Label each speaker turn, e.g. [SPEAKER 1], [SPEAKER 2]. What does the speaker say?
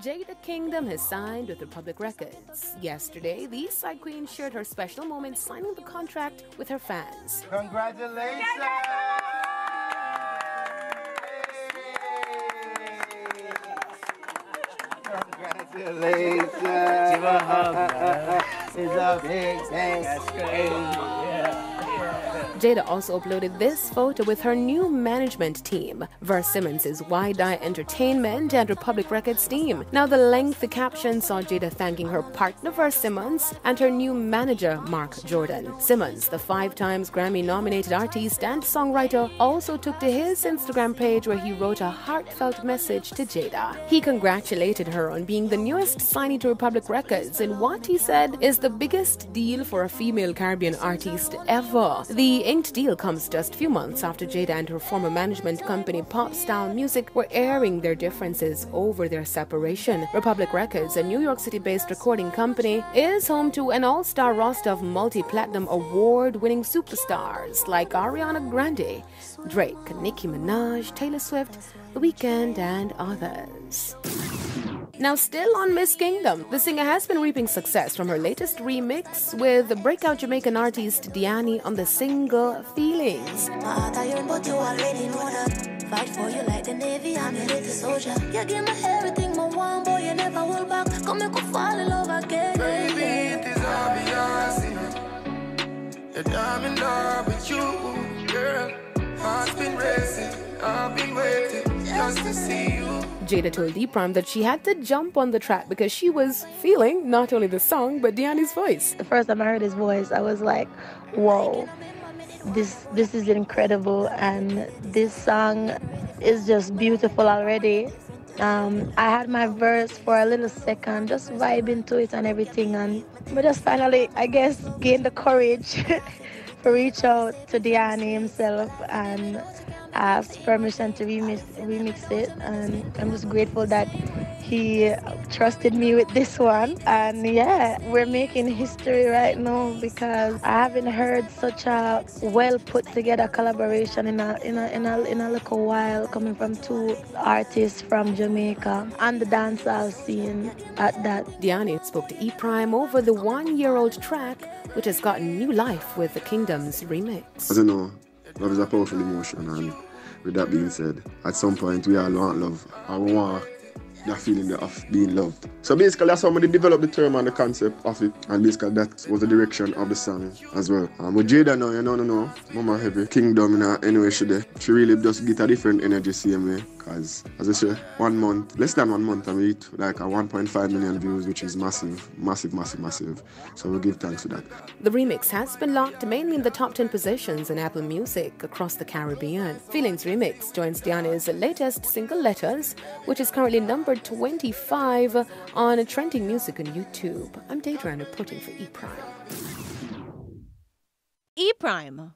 [SPEAKER 1] Jada Kingdom has signed with Republic Records. Yesterday, the East Side Queen shared her special moment signing the contract with her fans.
[SPEAKER 2] Congratulations! Congratulations!
[SPEAKER 3] Give a hug, man.
[SPEAKER 2] It's a big day.
[SPEAKER 3] That's crazy.
[SPEAKER 1] Jada also uploaded this photo with her new management team, Verse Simmons' Wide Eye Entertainment and Republic Records team. Now, the lengthy caption saw Jada thanking her partner Verse Simmons and her new manager Mark Jordan. Simmons, the 5 times Grammy-nominated artist and songwriter, also took to his Instagram page where he wrote a heartfelt message to Jada. He congratulated her on being the newest signee to Republic Records in what he said is the biggest deal for a female Caribbean artist ever. The inked deal comes just a few months after Jada and her former management company Pop Style Music were airing their differences over their separation. Republic Records, a New York City-based recording company, is home to an all-star roster of multi-platinum award-winning superstars like Ariana Grande, Drake, Nicki Minaj, Taylor Swift, The Weeknd, and others. Now, still on Miss Kingdom, the singer has been reaping success from her latest remix with the breakout Jamaican artist Diani on the single Feelings.
[SPEAKER 4] Fight for you like the Navy, I'm your little soldier. You give me everything, my one boy, you never hold back. Come make me fall in love again.
[SPEAKER 5] Baby, it is obvious. The diamond love with you, girl. Heart's been racing, I've been waiting just to see you.
[SPEAKER 1] Jada told E-Prime that she had to jump on the track because she was feeling not only the song but Diani's voice.
[SPEAKER 6] The first time I heard his voice, I was like, whoa, this is incredible, and this song is just beautiful already. I had my verse for a little second, just vibing to it and everything, and we just finally, I guess, gained the courage to reach out to Diani himself and asked permission to remix it, and I'm just grateful that he trusted me with this one. And yeah, we're making history right now because I haven't heard such a well put together collaboration in a little while, coming from 2 artists from Jamaica and the dancehall scene at that.
[SPEAKER 1] Diani spoke to E-Prime over the 1-year-old track, which has gotten new life with the Kingdom's remix.
[SPEAKER 7] As you know, love is a powerful emotion, and with that being said, at some point we all want love, and we want that feeling of being loved. So basically that's how somebody developed the term and the concept of it, and basically that was the direction of the song as well. With Jada now, you know, Mama Heavy, Kingdom, anyway she really just get a different energy same way, because as I say, 1 month, less than 1 month, and we hit like a 1.5 million views, which is massive. So we give thanks for that.
[SPEAKER 1] The remix has been locked mainly in the top 10 positions in Apple Music across the Caribbean. Feelings remix joins Diani's latest single Letters, which is currently number 25 on trending music on YouTube. I'm Daydran reporting for E-Prime.
[SPEAKER 8] E-Prime.